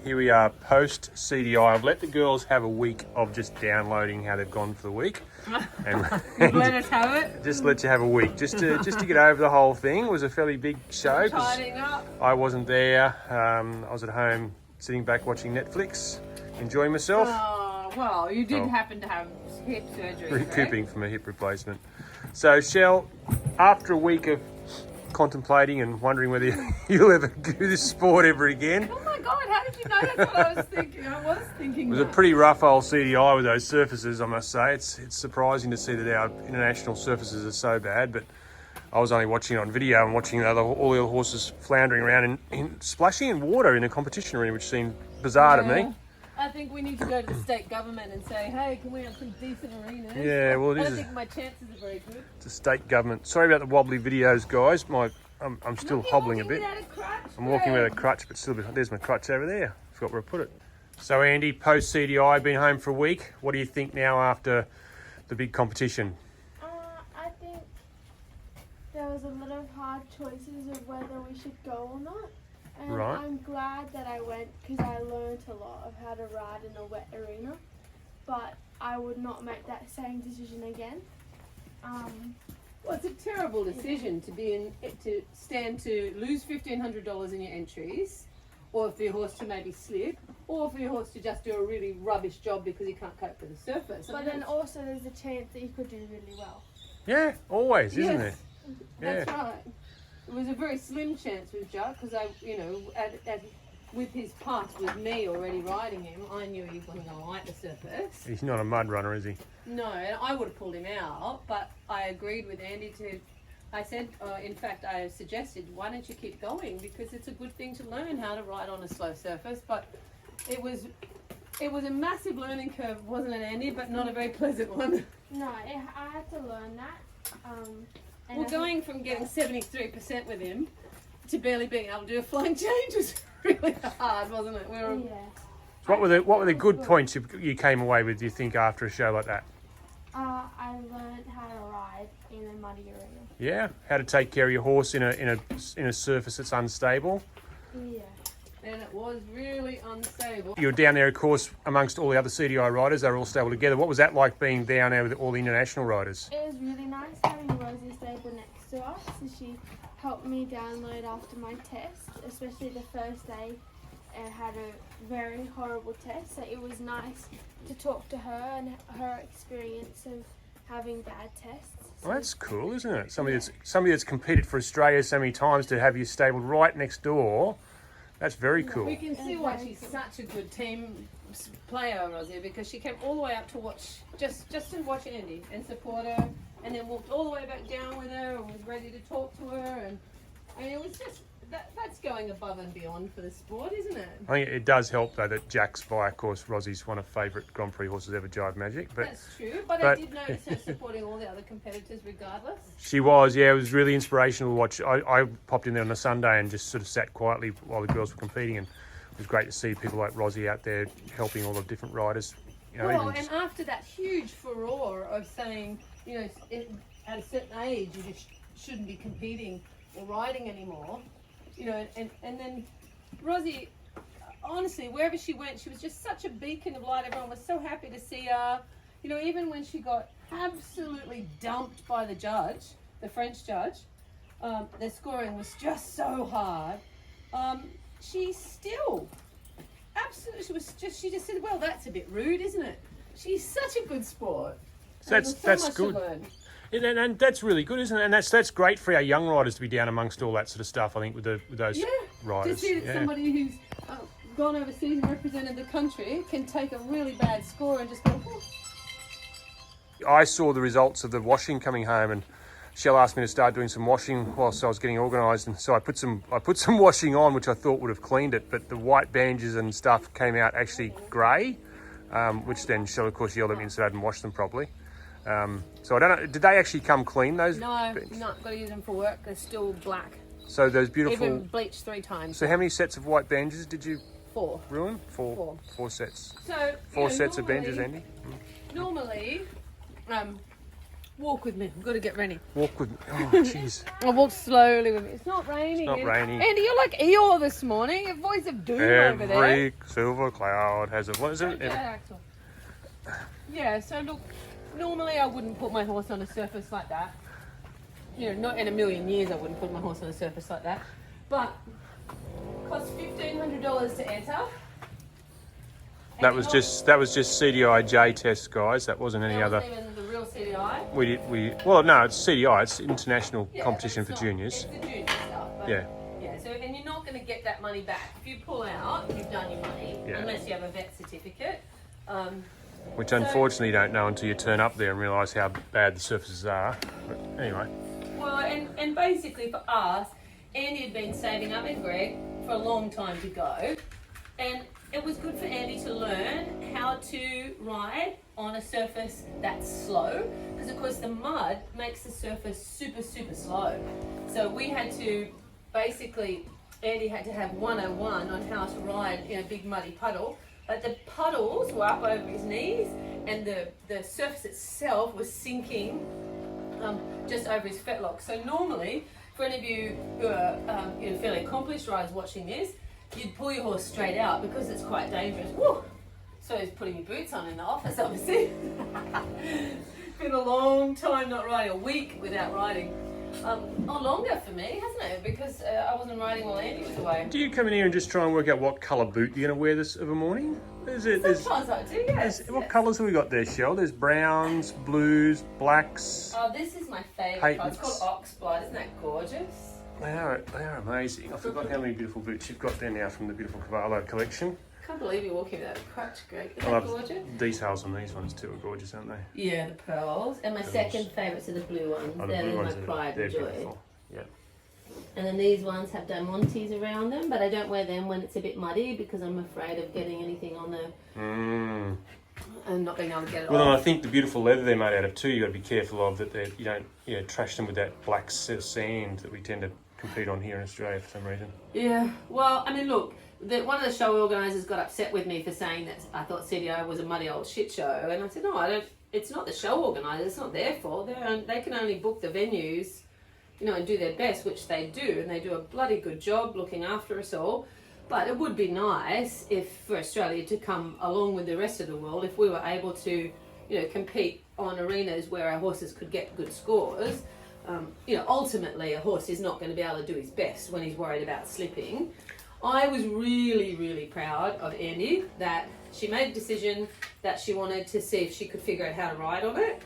Here we are post CDI. I've let the girls have a week of just downloading how they've gone for the week. And let us have it. Just let you have a week. Just to get over the whole thing. It was a fairly big show. Tidying up. I wasn't there. I was at home sitting back watching Netflix, enjoying myself. Oh, well, you did happen to have hip surgery. Recouping from a hip replacement. So, Shell, after a week of contemplating and wondering whether you'll ever do this sport ever again. Oh my God, how did you know that's what I was thinking? I was thinking It was a pretty rough old CDI with those surfaces, I must say. It's surprising to see that our international surfaces are so bad, but I was only watching it on video and watching all the other horses floundering around and splashing in water in a competition arena, which seemed bizarre to me. I think we need to go to the state government and say, hey, can we have some decent arenas? Yeah, well, I don't think my chances are very good. It's a state government. Sorry about the wobbly videos, guys. I'm still hobbling a bit. I'm walking without a crutch, but still, there's my crutch over there. Forgot where I put it. So, Andy, post CDI, been home for a week. What do you think now after the big competition? I think there was a lot of hard choices of whether we should go or not. And Right. I'm glad that I went because I learned a lot of how to ride in a wet arena. But I would not make that same decision again. Well, it's a terrible decision to stand to lose $1,500 in your entries, or for your horse to maybe slip, or for your horse to just do a really rubbish job because he can't cope with the surface. But then also there's a chance that you could do really well. Yeah, always, isn't Yes, there? That's right. It was a very slim chance with Judd because with his past with me already riding him, I knew he wasn't going to like the surface. He's not a mud runner, is he? No, and I would have pulled him out, but I agreed with Andy I said, in fact, I suggested, why don't you keep going? Because it's a good thing to learn how to ride on a slow surface, but it was a massive learning curve, wasn't it, Andy? But not a very pleasant one. No, I had to learn that. Well, going from getting 73% with him to barely being able to do a flying change was really hard, wasn't it? Yeah. So what were the good points you came away with, do you think, after a show like that? I learned how to ride in a muddy arena. Yeah, how to take care of your horse in a surface that's unstable. Yeah. And it was really unstable. You were down there, of course, amongst all the other CDI riders. They were all stable together. What was that like being down there with all the international riders? It was really nice having Rosie stable next to us. So she helped me download after my test, especially the first day. I had a very horrible test, so it was nice to talk to her and her experience of having bad tests. So Well, that's cool, isn't it? Somebody that's competed for Australia so many times to have you stabled right next door. That's very cool. We can see why she's such a good team player, Rosie, because she came all the way up to watch, just to watch Andy and support her, and then walked all the way back down with her and was ready to talk to her, and it was just that's going above and beyond for the sport, isn't it? I think it does help, though, that Jack's by, of course, Rosie's one of favourite Grand Prix horses ever, Jive Magic. But that's true, but I did notice her supporting all the other competitors regardless. she was, yeah, it was really inspirational to watch. I popped in there on a Sunday and just sort of sat quietly while the girls were competing, and it was great to see people like Rosie out there helping all the different riders. You know, Well, and after that huge furore of saying, at a certain age you just shouldn't be competing or riding anymore, and then Rosie, honestly, wherever she went, she was just such a beacon of light. Everyone was so happy to see her. Even when she got absolutely dumped by the judge, the French judge, their scoring was just so hard. She still, absolutely, she just said, well, that's a bit rude, isn't it? She's such a good sport. So that's good. And that's really good, isn't it? And that's great for our young riders to be down amongst all that sort of stuff, I think, with those riders. To see that somebody who's gone overseas and represented the country can take a really bad score and just go, oh. I saw the results of the washing coming home, and Shell asked me to start doing some washing whilst I was getting organised, and so I put some washing on, which I thought would have cleaned it, but the white bandages and stuff came out actually grey, which then Shell, of course, yelled at me and said I hadn't washed them properly. So I don't know, did they actually come clean, those? No, not got to use them for work. They're still black. So those beautiful... Even bleached 3 times. So how many sets of white bandages did you 4 ruin? Four sets. So 4 sets of bandages, Andy? Normally, Walk with me. I've got to get ready. Walk with me. Oh, jeez. I walk slowly with me. It's not raining. It's not raining. Andy, you're like Eeyore this morning. A voice of doom over there. Every silver cloud has a... What is it? Yeah, so look, normally I wouldn't put my horse on a surface like that. You know, not in a million years I wouldn't put my horse on a surface like that. But it costs $1,500 to enter. That was just CDI test, guys. That wasn't any other. Wasn't even the real CDI. Well, no, it's CDI. It's international competition but for juniors. It's the junior stuff. But Yeah. Yeah. So, and you're not going to get that money back if you pull out. You've done your money, Yeah. unless you have a vet certificate. Which unfortunately you don't know until you turn up there and realise how bad the surfaces are. But anyway. Well, and basically for us, Andy had been saving up and Greg for a long time to go, and it was good for Andy to learn how to ride on a surface that's slow, because of course the mud makes the surface super slow. So we had to basically, Andy had to have 101 on how to ride in a big muddy puddle. But the puddles were up over his knees, and the surface itself was sinking just over his fetlock. So normally, for any of you who are fairly accomplished riders watching this, you'd pull your horse straight out because it's quite dangerous. Woo! So he's putting your boots on in the office, obviously. Been a long time not riding, a week without riding. Or longer for me, hasn't it? Because I wasn't riding while Andy was away. Do you come in here and just try and work out what colour boot you're going to wear this of a morning? Sometimes I do, yes. What colours have we got there, Shell? There's browns, blues, blacks. Oh, this is my favourite colour. It's Patents. called Oxblood. Isn't that gorgeous? They are amazing. I forgot how many beautiful boots you've got there now from the beautiful Cavallo collection. I can't believe you're walking without a crutch, Greg. Is I that love gorgeous? details on these ones too are gorgeous, aren't they? Yeah, the pearls. And my second favourites are the blue ones. Oh, the They're blue my ones pride they're and joy. beautiful. Yeah. And then these ones have diamantes around them, but I don't wear them when it's a bit muddy because I'm afraid of getting anything on the... and not being able to get it Well, and I off. think the beautiful leather they're made out of too, you've got to be careful of that you don't trash them with that black sand that we tend to compete on here in Australia for some reason. Yeah, well, I mean, look, one of the show organisers got upset with me for saying that I thought CDO was a muddy old shit show, and I said, no, I don't. It's not the show organisers. It's not their fault. They can only book the venues, and do their best, which they do, and they do a bloody good job looking after us all. But it would be nice for Australia to come along with the rest of the world if we were able to, compete on arenas where our horses could get good scores. Ultimately a horse is not going to be able to do his best when he's worried about slipping. I was really, really proud of Andy that she made a decision that she wanted to see if she could figure out how to ride on it.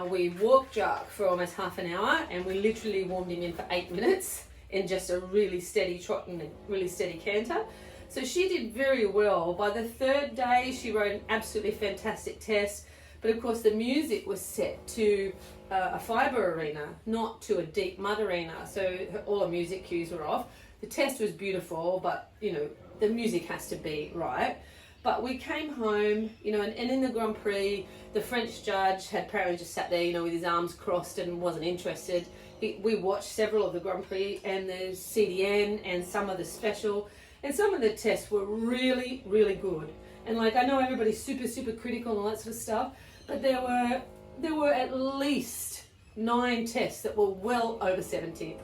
We walked Jack for almost half an hour, and we literally warmed him in for 8 minutes in just a really steady trot and a really steady canter. So she did very well. By the third day, she rode an absolutely fantastic test. But of course, the music was set to a fibre arena, not to a deep mud arena. So all the music cues were off. The test was beautiful, but the music has to be right. But we came home, and in the Grand Prix, the French judge had apparently just sat there, with his arms crossed and wasn't interested. We watched several of the Grand Prix and the CDN and some of the special, and some of the tests were really, really good. And I know everybody's super critical and all that sort of stuff, but there were at least 9 tests that were well over 70.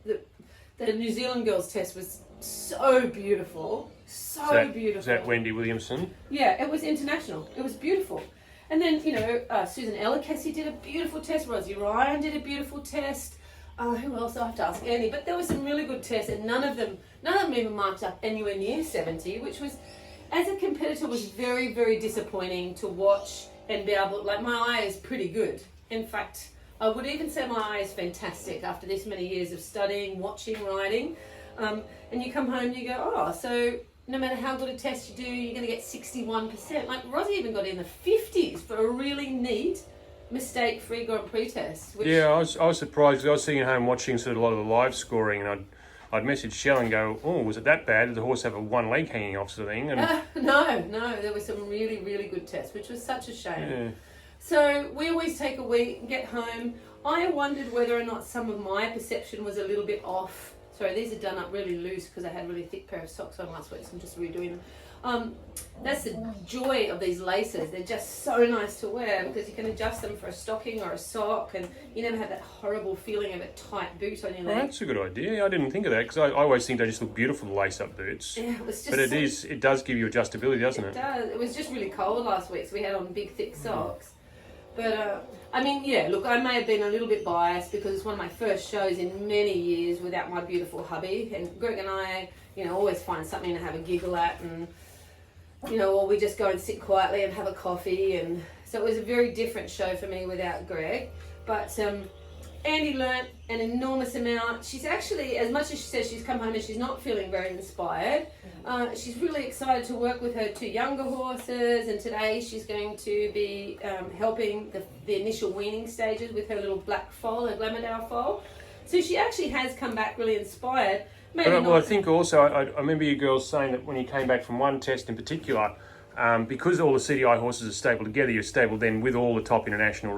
The New Zealand girls test was so beautiful, beautiful. Is that Wendy Williamson? Yeah, it was international. It was beautiful. And then, Susan Elakessi did a beautiful test. Rosie Ryan did a beautiful test. Who else? I have to ask Andy. But there were some really good tests, and none of them even marked up anywhere near 70, which was, as a competitor, was very, very disappointing to watch and be able. My eye is pretty good. In fact, I would even say my eye is fantastic after this many years of studying, watching, riding. And you come home and you go, so no matter how good a test you do, you're going to get 61%. Rosie even got in the 50s for a really neat, mistake-free Grand Prix test. Yeah, I was surprised because I was sitting at home watching sort of a lot of the live scoring, and I'd message Shell and go, oh, was it that bad? Did the horse have one leg hanging off sort of thing? And no, there were some really, really good tests, which was such a shame. Yeah. So we always take a week and get home. I wondered whether or not some of my perception was a little bit off Sorry, these are done up really loose because I had a really thick pair of socks on last week, so I'm just redoing them. That's the joy of these laces. They're just so nice to wear because you can adjust them for a stocking or a sock, and you never have that horrible feeling of a tight boot on your leg. Well, that's a good idea. I didn't think of that because I always think they just look beautiful, the lace-up boots. Yeah, it was just But it does give you adjustability, doesn't it? It does. It was just really cold last week, so we had on big, thick socks. But, I mean, yeah, look, I may have been a little bit biased because it's one of my first shows in many years without my beautiful hubby. And Greg and I, always find something to have a giggle at, and, or we just go and sit quietly and have a coffee. And so it was a very different show for me without Greg. But Andy learnt an enormous amount. She's actually, as much as she says she's come home and she's not feeling very inspired, she's really excited to work with her 2 younger horses, and today she's going to be helping the initial weaning stages with her little black foal, her Glamourdale foal. So she actually has come back really inspired. Well, I think also, I remember you girls saying that when you came back from one test in particular, because all the CDI horses are stabled together, you're stabled then with all the top international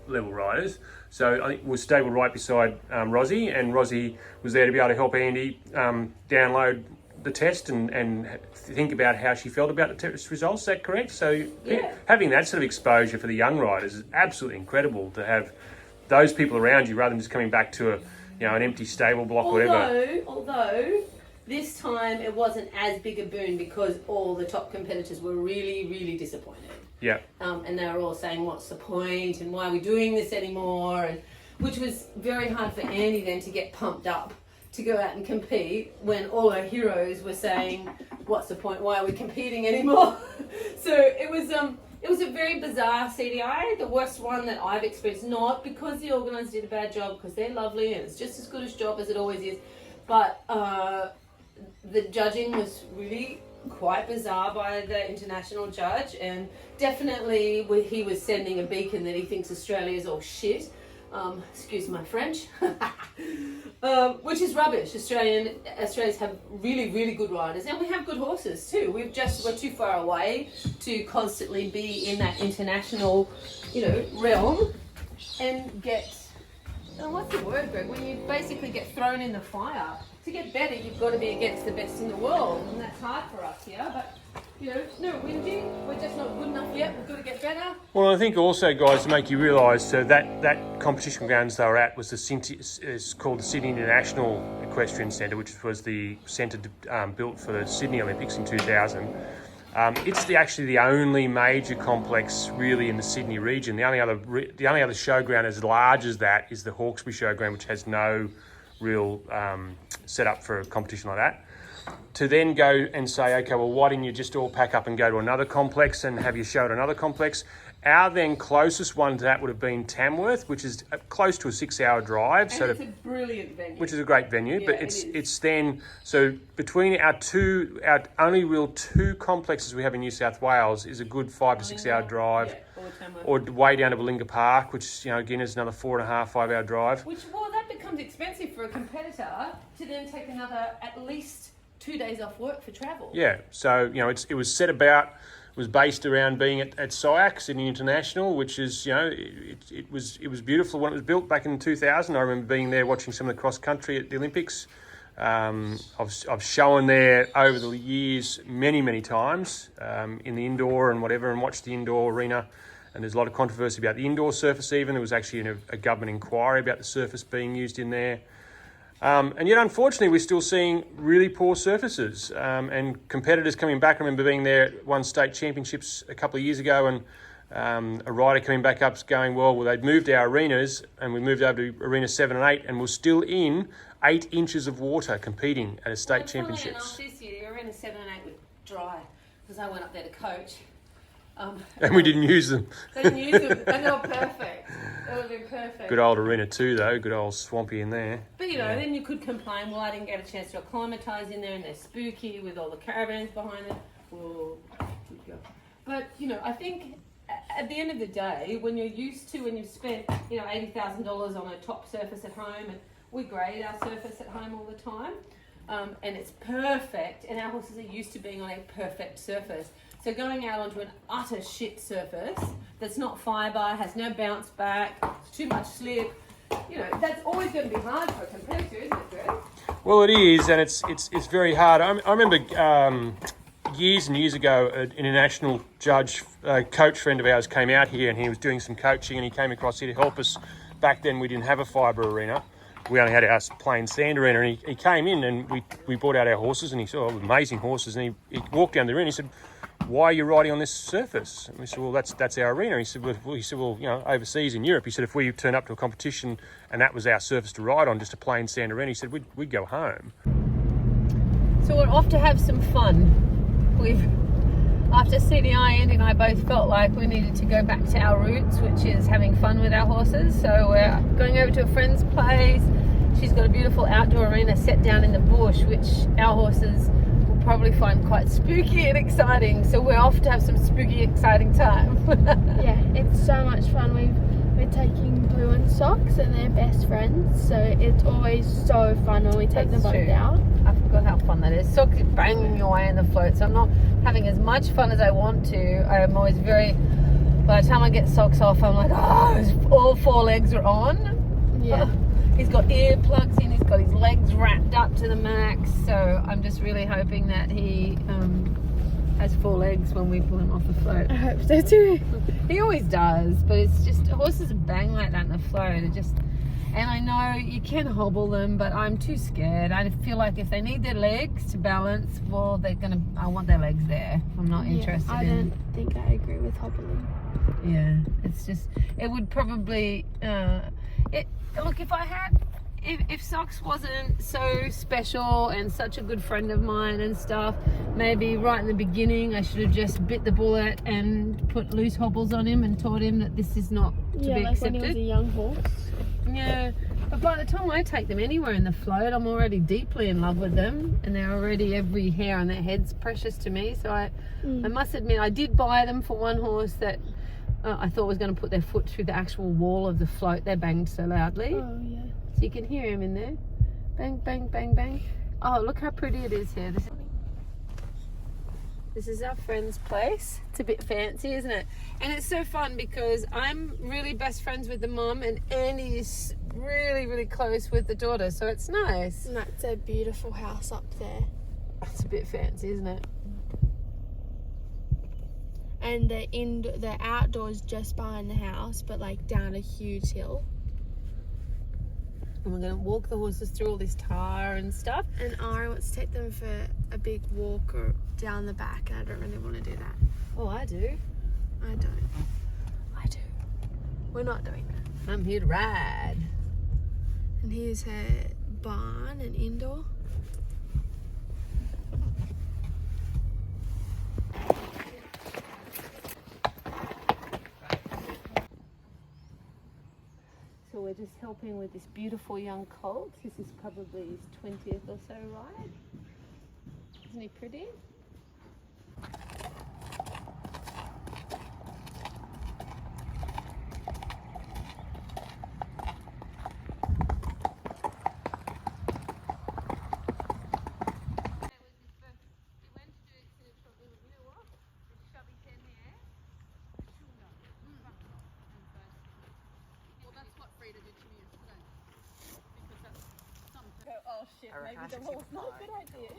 level riders. So I think we were stabled right beside Rosie, and Rosie was there to be able to help Andy download the test and think about how she felt about the test results. Is that correct? So yeah. Having that sort of exposure for the young riders is absolutely incredible to have those people around you rather than just coming back to an empty stable block or whatever. Although this time it wasn't as big a boon because all the top competitors were really, really disappointed. Yeah. And they were all saying, what's the point and why are we doing this anymore? And which was very hard for Andy then to get pumped up to go out and compete when all our heroes were saying, what's the point? Why are we competing anymore? So it was a very bizarre CDI, the worst one that I've experienced, not because the organisers did a bad job, because they're lovely and it's just as good a job as it always is, but the judging was really quite bizarre by the international judge, and definitely he was sending a beacon that he thinks Australia is all shit. Excuse my French. Which is rubbish. Australians have really, really good riders, and we have good horses too. We're too far away to constantly be in that international, realm and get, what's the word, Greg? When you basically get thrown in the fire. To get better, you've got to be against the best in the world, and that's hard for us here. But no whinging. We're just not good enough yet. We've got to get better. Well, I think also, guys, to make you realise, so that competition grounds they were at was it's called the Sydney International Equestrian Centre, which was the centre built for the Sydney Olympics in 2000. It's actually the only major complex really in the Sydney region. The only other showground as large as that is the Hawkesbury Showground, which has no real setup for a competition like that. To then go and say, okay, well, why didn't you just all pack up and go to another complex and have your show at another complex? Our then closest one to that would have been Tamworth, which is close to a 6-hour drive. And it's a brilliant venue. Which is a great venue, yeah, but it's then, so between our only real 2 complexes we have in New South Wales is a good 5 to 6 hour drive. Or way down to Balinga Park, which, again, is another 4.5, 5 hour drive. That becomes expensive for a competitor to then take another at least 2 days off work for travel. Yeah, so, it was based around being at SIAC, Sydney International, which is, it was beautiful when it was built back in 2000. I remember being there watching some of the cross country at the Olympics. I've shown there over the years many times in the indoor and whatever, and watched the indoor arena. And there's a lot of controversy about the indoor surface even. There was actually a government inquiry about the surface being used in there. And yet, unfortunately, we're still seeing really poor surfaces and competitors coming back. I remember being there at one state championships a couple of years ago, and a rider coming back up going, well, they'd moved our arenas and we moved over to arena 7 and 8 and we're still in 8 inches of water competing at a state championships. This year, arena 7 and 8 were dry because I went up there to coach. And we didn't use them. They didn't use them, and they were perfect. They would have been perfect. Good old arena 2 though, good old swampy in there. But then you could complain, well, I didn't get a chance to acclimatise in there and they're spooky with all the caravans behind it. Oh, good God. But, I think at the end of the day, when you've spent, $80,000 on a top surface at home, and we grade our surface at home all the time, and it's perfect, and our horses are used to being on a perfect surface. So going out onto an utter shit surface that's not fibre, has no bounce back, too much slip, that's always going to be hard for a competitor, isn't it, Greg? Well, it is, and it's very hard. I remember years and years ago, an international judge, coach friend of ours came out here, and he was doing some coaching, and he came across here to help us. Back then, we didn't have a fibre arena. We only had our plain sand arena, and he came in, and we brought out our horses, and he saw amazing horses, and he walked down the arena, and he said, "Why are you riding on this surface?" And we said, "Well, that's our arena." He said, "Well, you know, overseas in Europe," he said, "if we turn up to a competition and that was our surface to ride on, just a plain sand arena," he said, we'd go home. So we're off to have some fun. After CDI, Andy and I both felt like we needed to go back to our roots, which is having fun with our horses. So we're going over to a friend's place. She's got a beautiful outdoor arena set down in the bush, which our horses will probably find quite spooky and exciting. So we're off to have some spooky, exciting time. Yeah, it's so much fun. We're taking Blue and Socks, and they're best friends, so it's always so fun when we take them both out. I forgot how fun that is. Socks is banging away in the float, so I'm not having as much fun as I want to. I'm always by the time I get Socks off, I'm like, all four legs are on. Yeah. He's got earplugs in, he's got his legs wrapped up to the max, so I'm just really hoping that he has four legs when we pull him off the float. I hope so too. He always does, but it's just, horses bang like that in the float. And I know you can hobble them, but I'm too scared. I feel like if they need their legs to balance, well, I want their legs there. I'm not interested I don't think I agree with hobbling. Yeah, it's just, it would probably, look, if Socks wasn't so special and such a good friend of mine and stuff, maybe right in the beginning I should have just bit the bullet and put loose hobbles on him and taught him that this is not to be like accepted. when he was a young horse. Yeah, but by the time I take them anywhere in the float, I'm already deeply in love with them, and they're already, every hair on their head's precious to me. So I must admit, I did buy them for one horse that I thought was going to put their foot through the actual wall of the float. They banged so loudly. Oh yeah. So you can hear him in there. Bang, bang, bang, bang. Oh, look how pretty it is here. This is our friend's place. It's a bit fancy, isn't it? And it's so fun because I'm really best friends with the mum, and Andy's really, really close with the daughter. So it's nice. And that's a beautiful house up there. It's a bit fancy, isn't it? And the outdoors just behind the house, but like down a huge hill. And we're going to walk the horses through all this tar and stuff. And Ari wants to take them for a big walk or down the back, and I don't really want to do that. Oh, I do. I don't. I do. We're not doing that. I'm here to ride. And here's her barn and indoor. So we're just helping with this beautiful young colt. This is probably his 20th or so ride. Isn't he pretty? Oh shit, I reckon maybe I the should horse keep not a it good idea.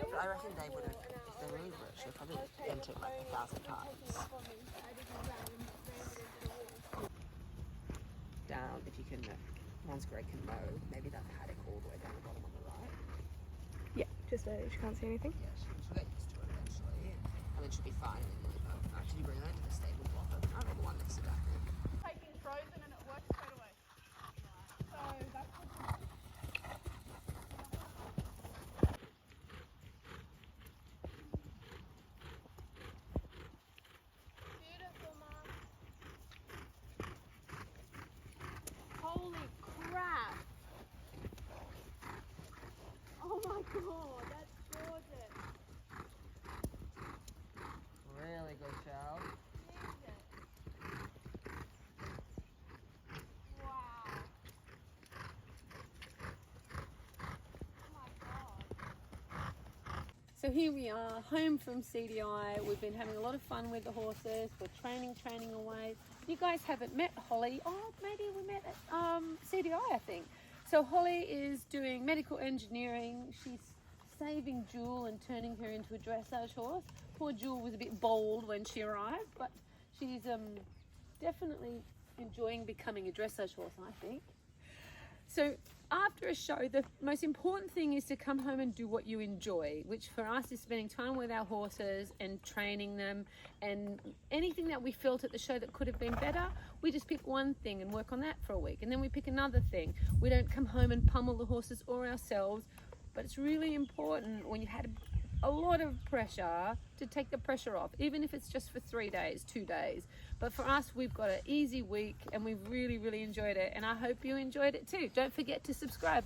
But I reckon they would have, if they really rich, they'd probably enter it like 1,000 times. Down, if you can, once Greg can mow, maybe that paddock all the way down the bottom on the right. Yeah, just so she can't see anything. Yeah, she'll get used to it eventually, and then she'll be fine. And then, actually, bring her into the stable block overnight, or the one next to that. Taking frozen and it works straight away. So that's what Beautiful, Mom. Holy crap! Oh my god, that's gorgeous. Really good show. Wow. Oh my god. So here we are, home from CDI. We've been having a lot of fun with the horses. We're training away. You guys haven't met Holly. Oh, maybe we met at CDI, I think. So Holly is doing medical engineering. She's saving Jewel and turning her into a dressage horse. Poor Jewel was a bit bold when she arrived, but she's definitely enjoying becoming a dressage horse, I think. So after a show, the most important thing is to come home and do what you enjoy, which for us is spending time with our horses and training them, and anything that we felt at the show that could have been better, we just pick one thing and work on that for a week, and then we pick another thing. We don't come home and pummel the horses or ourselves, but it's really important when you had a lot of pressure to take the pressure off, even if it's just for 3 days, 2 days. But for us, we've got an easy week and we've really, really enjoyed it, and I hope you enjoyed it too. Don't forget to subscribe.